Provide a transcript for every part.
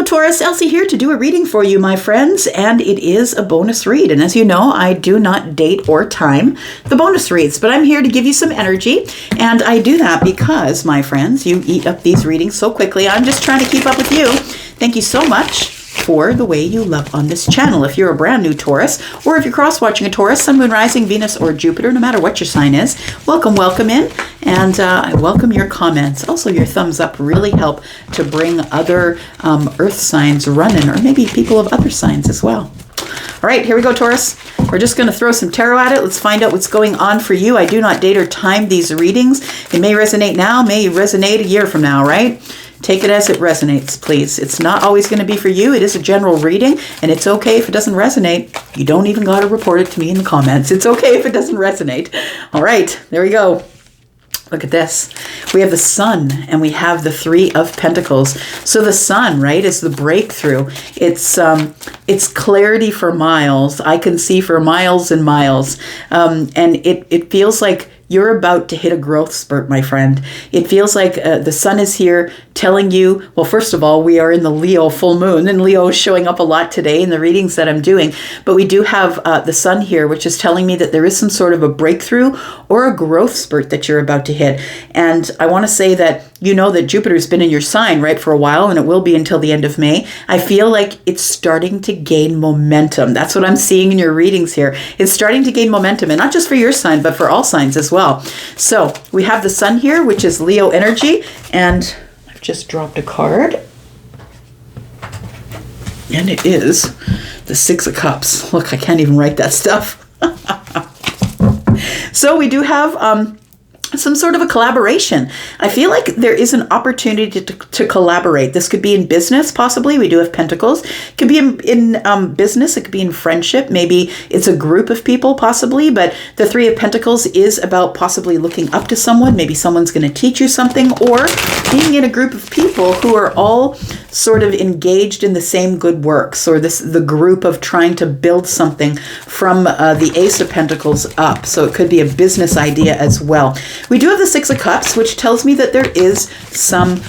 Taurus, Elsie here to do a reading for you, my friends, and it is a bonus read. And as you know, I do not date or time the bonus reads, but I'm here to give you some energy, and I do that because, my friends, you eat up these readings so quickly. I'm just trying to keep up with you. Thank you so much for the way you love on this channel. If you're a brand new Taurus, or if you're cross-watching a Taurus, Sun, Moon, Rising, Venus, or Jupiter, no matter what your sign is, welcome in, and I welcome your comments. Also, your thumbs up really help to bring other Earth signs running, or maybe people of other signs as well. All right, here we go, Taurus. We're just going to throw some tarot at it. Let's find out what's going on for you. I do not date or time these readings. It may resonate now, may resonate a year from now, right? Take it as it resonates, please. It's not always going to be for you. It is a general reading, and it's okay if it doesn't resonate. You don't even got to report it to me in the comments. It's okay if it doesn't resonate. All right, there we go. Look at this. We have the Sun, and we have the Three of Pentacles. So the Sun, right, is the breakthrough. It's clarity for miles. I can see for miles and miles. And it feels like you're about to hit a growth spurt, my friend. It feels like the Sun is here telling you, well, first of all, we are in the Leo full moon, and Leo is showing up a lot today in the readings that I'm doing. But we do have the Sun here, which is telling me that there is some sort of a breakthrough or a growth spurt that you're about to hit. And I want to say that you know that Jupiter's been in your sign, right, for a while, and it will be until the end of May. I feel like it's starting to gain momentum. That's what I'm seeing in your readings here. It's starting to gain momentum, and not just for your sign, but for all signs as well. So we have the Sun here, which is Leo energy, and I've just dropped a card, and it is the Six of Cups. Look, I can't even write that stuff. So we do have some sort of a collaboration. I feel like there is an opportunity to collaborate. This could be in business, possibly. We do have Pentacles. It could be in business. It could be in friendship. Maybe it's a group of people, possibly. But the Three of Pentacles is about possibly looking up to someone. Maybe someone's going to teach you something, or being in a group of people who are all sort of engaged in the same good works, or the group of trying to build something from the Ace of Pentacles up. So it could be a business idea as well. We do have the Six of Cups, which tells me that there is some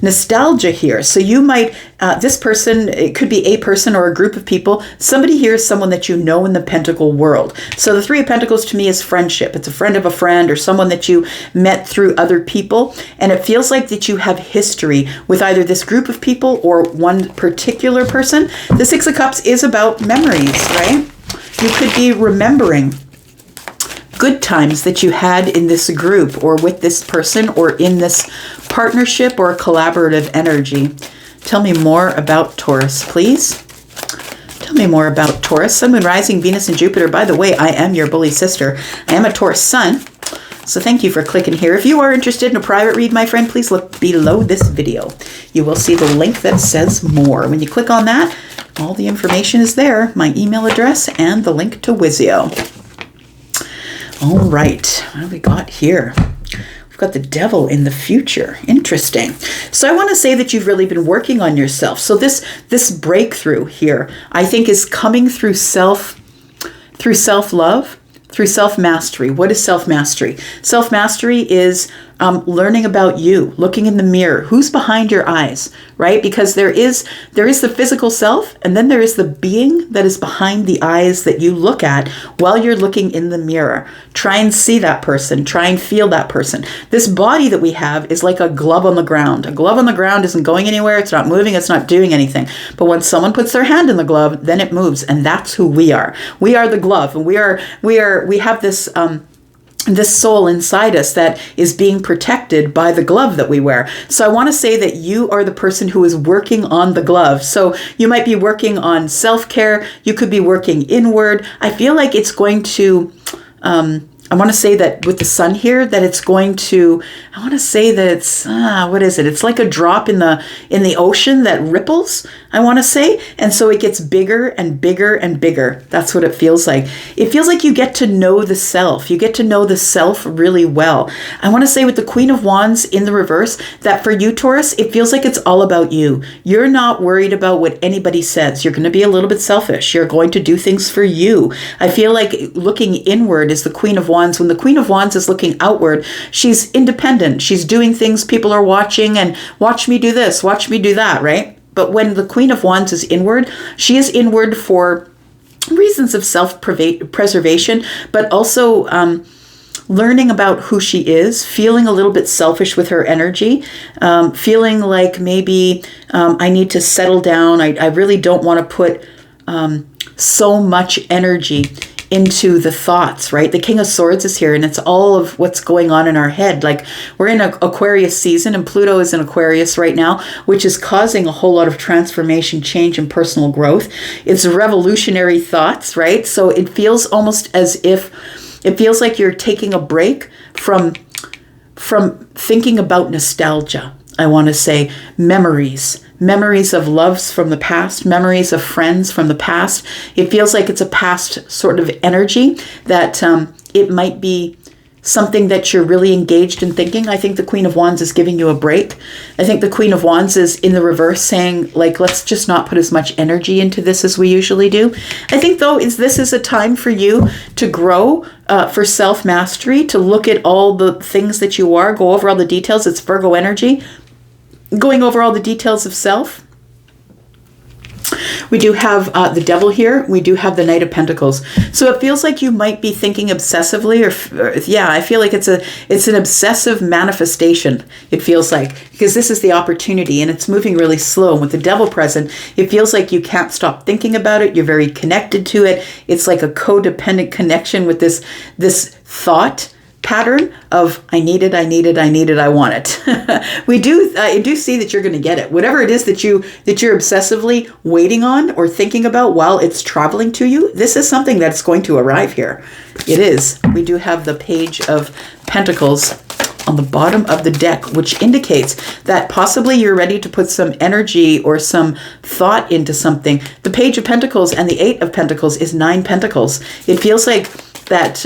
nostalgia here. So you might, this person, it could be a person or a group of people. Somebody here is someone that you know in the Pentacle world. So the Three of Pentacles to me is friendship. It's a friend of a friend, or someone that you met through other people. And it feels like that you have history with either this group of people or one particular person. The Six of Cups is about memories, right? You could be remembering good times that you had in this group, or with this person, or in this partnership or collaborative energy. Tell me more about Taurus, please. Tell me more about Taurus. Sun, Moon, Rising, Venus, and Jupiter. By the way, I am your bully sister. I am a Taurus Sun. So thank you for clicking here. If you are interested in a private read, my friend, please look below this video. You will see the link that says more. When you click on that, all the information is there. My email address and the link to Wizio. All right, what have we got here? We've got the Devil in the future. Interesting. So I want to say that you've really been working on yourself. So this breakthrough here, I think, is coming through self-love, through self-mastery. What is self-mastery? Self-mastery is learning about you, looking in the mirror. Who's behind your eyes, right? Because there is the physical self, and then there is the being that is behind the eyes that you look at while you're looking in the mirror. Try and see that person. Try and feel that person. This body that we have is like a glove on the ground. A glove on the ground isn't going anywhere. It's not moving. It's not doing anything. But when someone puts their hand in the glove, then it moves, and that's who we are. We are the glove, and we have this soul inside us that is being protected by the glove that we wear. So I want to say that you are the person who is working on the glove. So you might be working on self-care. You could be working inward. I feel like it's going to, I want to say that with the Sun here, that it's going to, I want to say that it's, what is it? It's like a drop in the ocean that ripples, I want to say. And so it gets bigger and bigger and bigger. That's what it feels like. It feels like you get to know the self. You get to know the self really well. I want to say with the Queen of Wands in the reverse, that for you, Taurus, it feels like it's all about you. You're not worried about what anybody says. You're going to be a little bit selfish. You're going to do things for you. I feel like looking inward is the Queen of Wands. When the Queen of Wands is looking outward, she's independent. She's doing things people are watching, and watch me do this, watch me do that, right? But when the Queen of Wands is inward, she is inward for reasons of self-preservation, but also learning about who she is, feeling a little bit selfish with her energy, feeling like maybe I need to settle down. I really don't want to put so much energy into the thoughts, right? The King of Swords is here, and it's all of what's going on in our head. Like, we're in an Aquarius season, and Pluto is in Aquarius right now, which is causing a whole lot of transformation, change, and personal growth. It's revolutionary thoughts, right? So it feels almost as if it feels like you're taking a break from thinking about nostalgia. I want to say memories of loves from the past, memories of friends from the past. It feels like it's a past sort of energy that it might be something that you're really engaged in thinking. I think the Queen of Wands is giving you a break. I think the Queen of Wands is in the reverse saying, like, let's just not put as much energy into this as we usually do. I think, though, this is a time for you to grow, for self-mastery, to look at all the things that you are, go over all the details. It's Virgo energy, going over all the details of self. We do have the Devil here. We do have the Knight of Pentacles. So it feels like you might be thinking obsessively, I feel like it's an obsessive manifestation. It feels like, because this is the opportunity and it's moving really slow. And with the Devil present, it feels like you can't stop thinking about it. You're very connected to it. It's like a codependent connection with this thought pattern of I need it, I want it. I do see that you're going to get it. Whatever it is that you're obsessively waiting on or thinking about while it's traveling to you, this is something that's going to arrive here. It is. We do have the Page of Pentacles on the bottom of the deck, which indicates that possibly you're ready to put some energy or some thought into something. The Page of Pentacles and the Eight of Pentacles is 9 Pentacles. It feels like that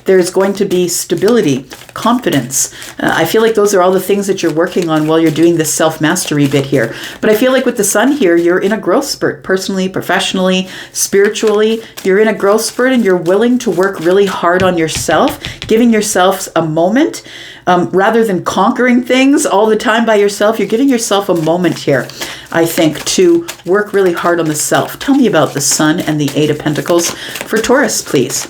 there's going to be stability, confidence. I feel like those are all the things that you're working on while you're doing this self-mastery bit here. But I feel like with the Sun here, you're in a growth spurt, personally, professionally, spiritually. You're in a growth spurt and you're willing to work really hard on yourself, giving yourself a moment. Rather than conquering things all the time by yourself, you're giving yourself a moment here, I think, to work really hard on the self. Tell me about the Sun and the Eight of Pentacles for Taurus, please.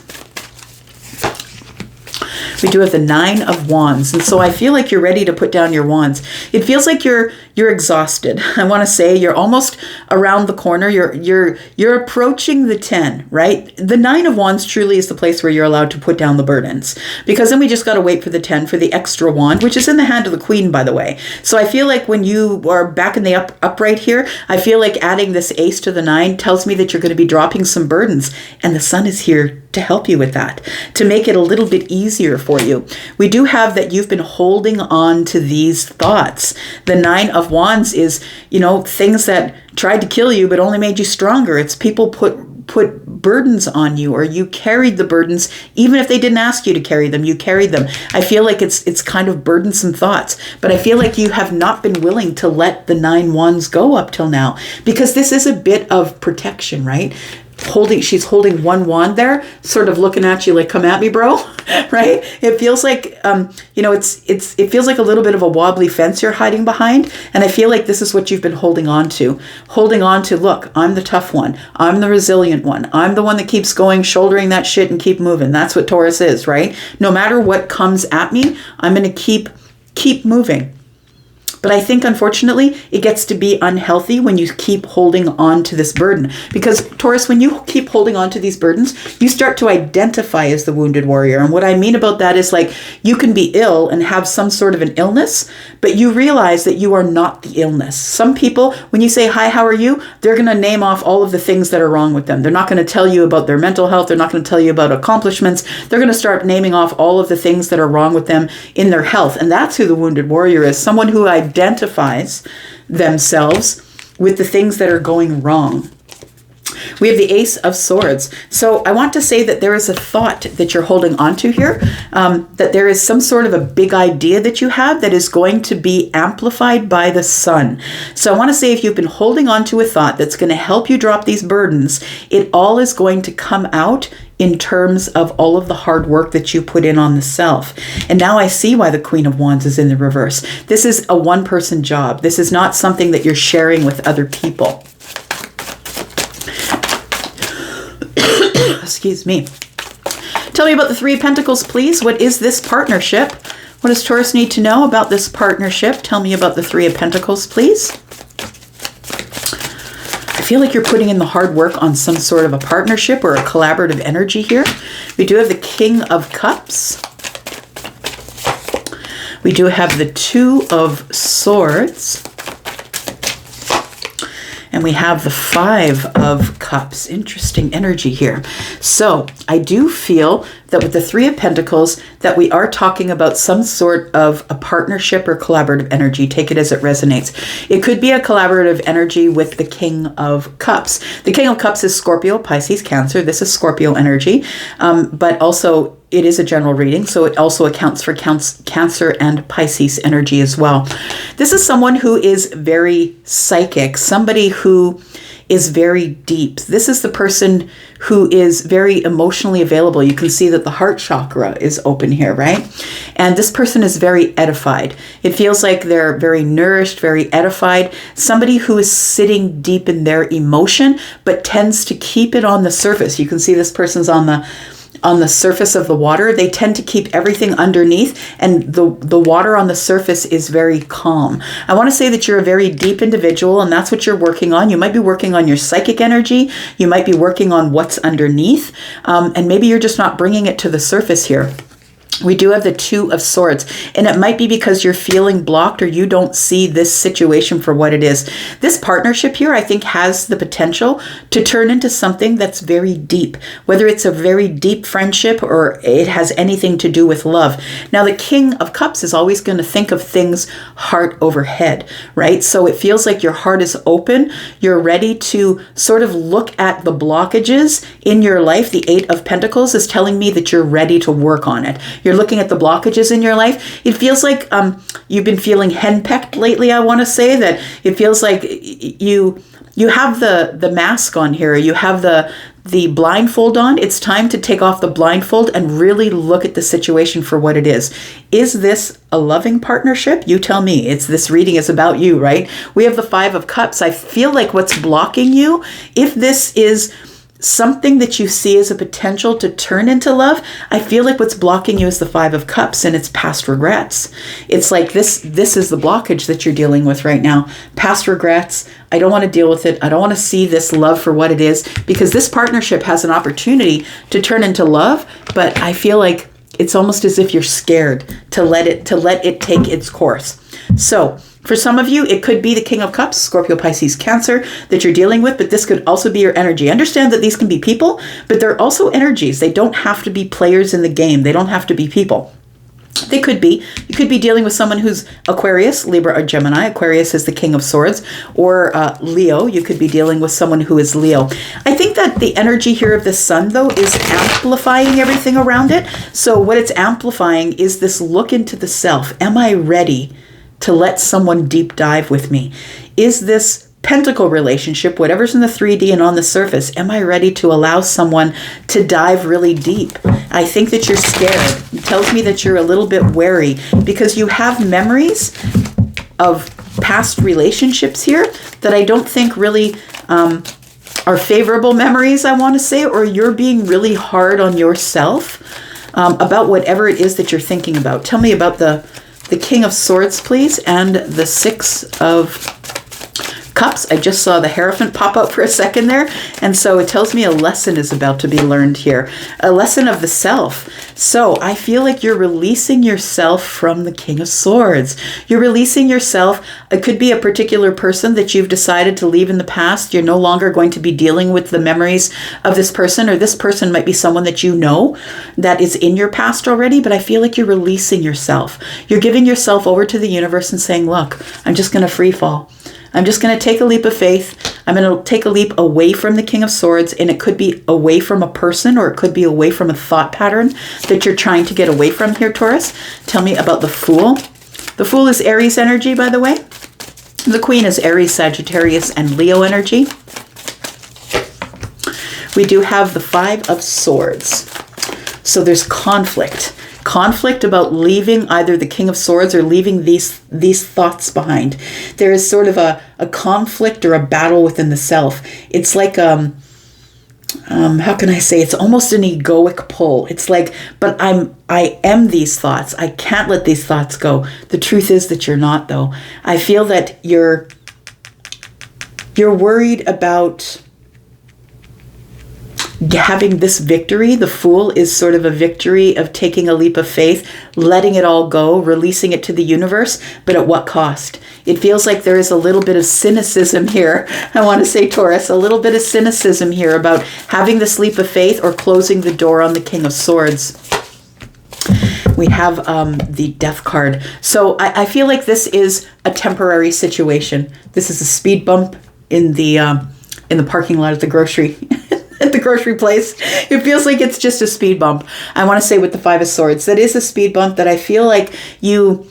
We do have the Nine of Wands. And so I feel like you're ready to put down your wands. It feels like you're exhausted. I want to say you're almost around the corner. You're approaching the 10, right? The Nine of Wands truly is the place where you're allowed to put down the burdens, because then we just got to wait for the 10 for the extra wand, which is in the hand of the Queen, by the way. So I feel like when you are back in the upright here, I feel like adding this Ace to the 9 tells me that you're going to be dropping some burdens, and the Sun is here to help you with that, to make it a little bit easier for you. We do have that you've been holding on to these thoughts. The Nine of Wands is, things that tried to kill you but only made you stronger. It's people put burdens on you, or you carried the burdens even if they didn't ask you to carry them. You carried them. I feel like it's kind of burdensome thoughts, but I feel like you have not been willing to let the 9 wands go up till now, because this is a bit of protection, right? She's holding one wand there, sort of looking at you like, come at me, bro. Right? It feels like, it feels like a little bit of a wobbly fence you're hiding behind. And I feel like this is what you've been holding on to. Look, I'm the tough one. I'm the resilient one. I'm the one that keeps going, shouldering that shit and keep moving. That's what Taurus is, right? No matter what comes at me, I'm going to keep moving. But I think, unfortunately, it gets to be unhealthy when you keep holding on to this burden. Because, Taurus, when you keep holding on to these burdens, you start to identify as the wounded warrior. And what I mean about that is, like, you can be ill and have some sort of an illness, but you realize that you are not the illness. Some people, when you say, hi, how are you? They're going to name off all of the things that are wrong with them. They're not going to tell you about their mental health. They're not going to tell you about accomplishments. They're going to start naming off all of the things that are wrong with them in their health. And that's who the wounded warrior is. Someone who identifies themselves with the things that are going wrong. We have the Ace of Swords. So I want to say that there is a thought that you're holding on to here, that there is some sort of a big idea that you have that is going to be amplified by the Sun. So I want to say, if you've been holding on to a thought that's going to help you drop these burdens, it all is going to come out in terms of all of the hard work that you put in on the self. And now I see why the Queen of Wands is in the reverse. This is a one-person job. This is not something that you're sharing with other people. Excuse me. Tell me about the Three of Pentacles, please. What is this partnership? What does Taurus need to know about this partnership? Tell me about the Three of Pentacles, please. I feel like you're putting in the hard work on some sort of a partnership or a collaborative energy here. We do have the King of Cups. We do have the Two of Swords. And we have the Five of Cups. Interesting energy here. So I do feel that with the Three of Pentacles, that we are talking about some sort of a partnership or collaborative energy. Take it as it resonates. It could be a collaborative energy with the King of Cups. The King of Cups is Scorpio, Pisces, Cancer. This is Scorpio energy, but also it is a general reading, so it also accounts for Cancer and Pisces energy as well. This is someone who is very psychic, somebody who is very deep. This is the person who is very emotionally available. You can see that the heart chakra is open here, right? And this person is very edified. It feels like they're very nourished, very edified. Somebody who is sitting deep in their emotion, but tends to keep it on the surface. You can see this person's on the surface of the water. They tend to keep everything underneath, and the water on the surface is very calm. I want to say that you're a very deep individual, and that's what you're working on. You might be working on your psychic energy. You might be working on what's underneath, and maybe you're just not bringing it to the surface here. We do have the Two of Swords, and it might be because you're feeling blocked or you don't see this situation for what it is. This partnership here, I think, has the potential to turn into something that's very deep, whether it's a very deep friendship or it has anything to do with love. Now, the King of Cups is always going to think of things heart over head, right? So it feels like your heart is open. You're ready to sort of look at the blockages in your life. The Eight of Pentacles is telling me that you're ready to work on it. You're looking at the blockages in your life. It feels like you've been feeling henpecked lately. I want to say that it feels like you have the mask on here. You have the blindfold on. It's time to take off the blindfold and really look at the situation for what it is. Is this a loving partnership? You tell me. This reading is about you, right? We have the Five of Cups. I feel like what's blocking you, if this is something that you see as a potential to turn into love, I feel like what's blocking you is the Five of Cups, and it's past regrets. It's like this is the blockage that you're dealing with right now. Past regrets. I don't want to deal with it. I don't want to see this love for what it is, because this partnership has an opportunity to turn into love, but I feel like it's almost as if you're scared to let it take its course. So for some of you, it could be the King of Cups, Scorpio, Pisces, Cancer that you're dealing with, but this could also be your energy. Understand that these can be people, but they're also energies. They don't have to be players in the game. They don't have to be people. They could be. You could be dealing with someone who's Aquarius, Libra, or Gemini. Aquarius is the King of Swords. Or Leo. You could be dealing with someone who is Leo. I think that the energy here of the sun, though, is amplifying everything around it. So what it's amplifying is this look into the self. Am I ready to let someone deep dive with me? Is this pentacle relationship, whatever's in the 3D and on the surface, am I ready to allow someone to dive really deep? I think that you're scared. It tells me that you're a little bit wary because you have memories of past relationships here that I don't think really are favorable memories, I want to say, or you're being really hard on yourself about whatever it is that you're thinking about. Tell me about the King of Swords, please, and the Six of Cups. I just saw the Hierophant pop up for a second there, and so it tells me a lesson is about to be learned here, a lesson of the self. So I feel like you're releasing yourself from the King of Swords. You're releasing yourself. It could be a particular person that you've decided to leave in the past. You're no longer going to be dealing with the memories of this person, or this person might be someone that you know that is in your past already, but I feel like you're releasing yourself. You're giving yourself over to the universe and saying, look, I'm just going to free fall. I'm just going to take a leap of faith. I'm going to take a leap away from the King of Swords, and it could be away from a person, or it could be away from a thought pattern that you're trying to get away from here, Taurus. Tell me about the Fool. The Fool is Aries energy, by the way. The Queen is Aries, Sagittarius, and Leo energy. we do have the Five of Swords. So there's conflict. Conflict about leaving either the King of Swords or leaving these thoughts behind. There is sort of a conflict or a battle within the self. It's like, how can I say? It's almost an egoic pull. It's like, but I am these thoughts. I can't let these thoughts go. The truth is that you're not, though. I feel that you're worried about having this victory. The Fool is sort of a victory of taking a leap of faith, letting it all go, releasing it to the universe, but at what cost? It feels like there is a little bit of cynicism here. I want to say, Taurus, a little bit of cynicism here about having this leap of faith or closing the door on the King of Swords. We have the Death card. So I feel like this is a temporary situation. This is a speed bump in the parking lot at the grocery at the grocery place. It feels like it's just a speed bump. I want to say with the Five of Swords, that is a speed bump that I feel like you,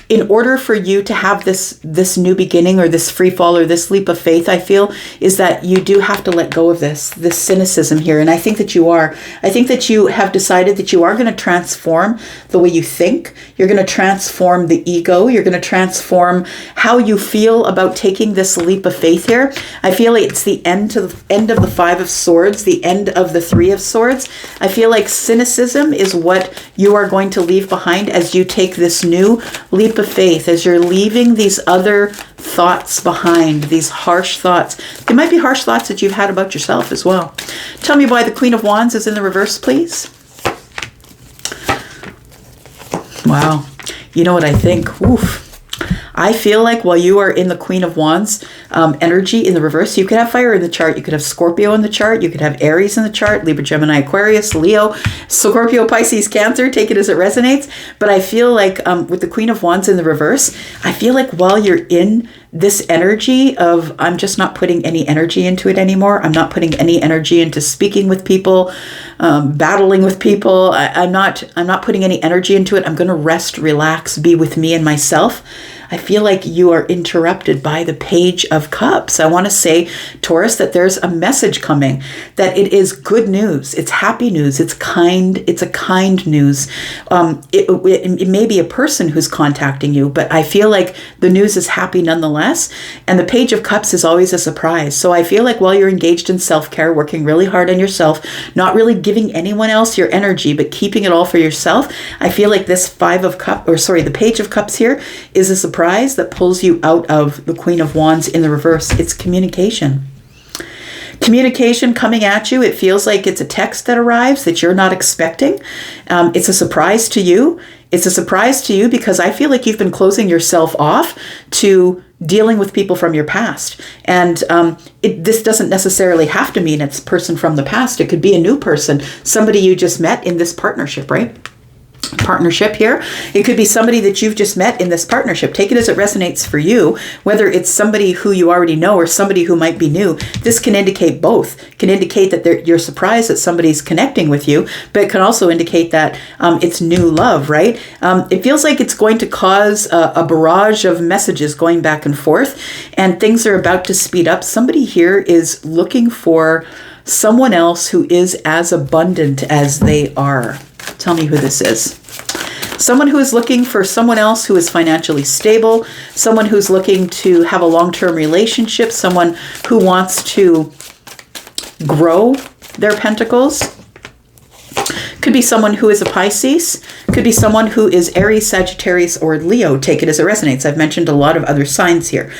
in order for you to have this new beginning or this free fall or this leap of faith, I feel, is that you do have to let go of this cynicism here. And I think that you are. I think that you have decided that you are going to transform the way you think. You're going to transform the ego. You're going to transform how you feel about taking this leap of faith here. I feel like it's the end of the Five of Swords, the end of the Three of Swords. I feel like cynicism is what you are going to leave behind as you take this new leap of faith, as you're leaving these other thoughts behind, these harsh thoughts. They might be harsh thoughts that you've had about yourself as well. Tell me why the Queen of Wands is in the reverse, please. Wow. You know what I think? Oof. I feel like while you are in the Queen of Wands energy in the reverse, you could have fire in the chart. You could have Scorpio in the chart. You could have Aries in the chart, Libra, Gemini, Aquarius, Leo, Scorpio, Pisces, Cancer. Take it as it resonates. But I feel like with the Queen of Wands in the reverse, I feel like while you're in this energy of, I'm just not putting any energy into it anymore. I'm not putting any energy into speaking with people, battling with people. I'm not putting any energy into it. I'm going to rest, relax, be with me and myself. I feel like you are interrupted by the Page of Cups. I want to say, Taurus, that there's a message coming, that it is good news. It's happy news. It's a kind news. It may be a person who's contacting you, but I feel like the news is happy nonetheless. And the Page of Cups is always a surprise. So I feel like while you're engaged in self-care, working really hard on yourself, not really giving anyone else your energy, but keeping it all for yourself, I feel like this the Page of Cups here is a surprise that pulls you out of the Queen of Wands in the reverse. It's communication. Communication coming at you. It feels like it's a text that arrives that you're not expecting. It's a surprise to you. It's a surprise to you because I feel like you've been closing yourself off to dealing with people from your past. And this doesn't necessarily have to mean it's a person from the past. It could be a new person, somebody you just met in this partnership, right? Partnership here. It could be somebody that you've just met in this partnership. Take it as it resonates for you, whether it's somebody who you already know or somebody who might be new. This can indicate both. It can indicate that you're surprised that somebody's connecting with you, but it can also indicate that it's new love, right? It feels like it's going to cause a barrage of messages going back and forth, and things are about to speed up. Somebody here is looking for someone else who is as abundant as they are. Tell me who this is. Someone who is looking for someone else who is financially stable, someone who's looking to have a long-term relationship, someone who wants to grow their pentacles. Could be someone who is a Pisces, could be someone who is Aries, Sagittarius, or Leo. Take it as it resonates. I've mentioned a lot of other signs here.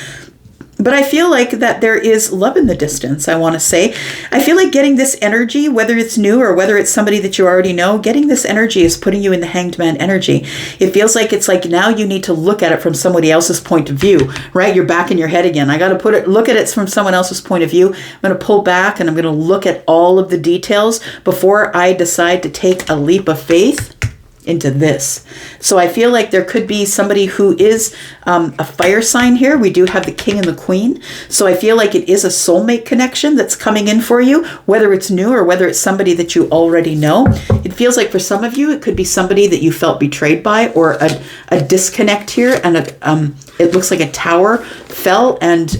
But I feel like that there is love in the distance, I want to say. I feel like getting this energy, whether it's new or whether it's somebody that you already know, getting this energy is putting you in the Hanged Man energy. It feels like it's like now you need to look at it from somebody else's point of view, right? You're back in your head again. I got to look at it from someone else's point of view. I'm going to pull back and I'm going to look at all of the details before I decide to take a leap of faith into this. So I feel like there could be somebody who is a fire sign here. We do have the King and the Queen. So I feel like it is a soulmate connection that's coming in for you, whether it's new or whether it's somebody that you already know. It feels like for some of you, it could be somebody that you felt betrayed by or a disconnect here. And it looks like a tower fell, and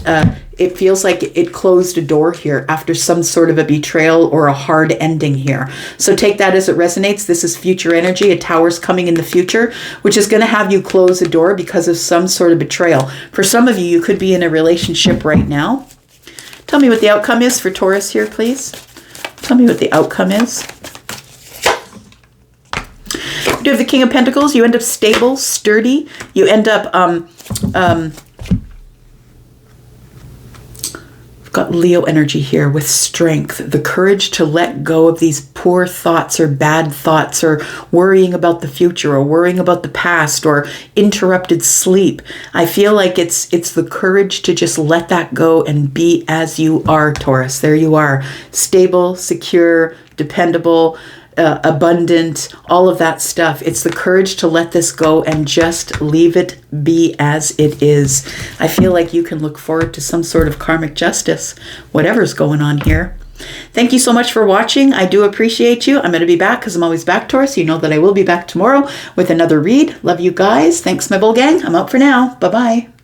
it feels like it closed a door here after some sort of a betrayal or a hard ending here. So take that as it resonates. This is future energy. A tower's coming in the future, which is going to have you close a door because of some sort of betrayal. For some of you, you could be in a relationship right now. Tell me what the outcome is for Taurus here, please. Tell me what the outcome is. You have the King of Pentacles. You end up stable, sturdy. You end up, we've got Leo energy here with strength, the courage to let go of these poor thoughts or bad thoughts or worrying about the future or worrying about the past or interrupted sleep. I feel like it's the courage to just let that go and be as you are, Taurus. There you are, stable, secure, dependable, abundant, all of that stuff. It's the courage to let this go and just leave it be as it is. I feel like you can look forward to some sort of karmic justice, whatever's going on here. Thank you so much for watching. I do appreciate you. I'm going to be back because I'm always back, Taurus. You know that I will be back tomorrow with another read. Love you guys. Thanks, my bull gang. I'm out for now. Bye-bye.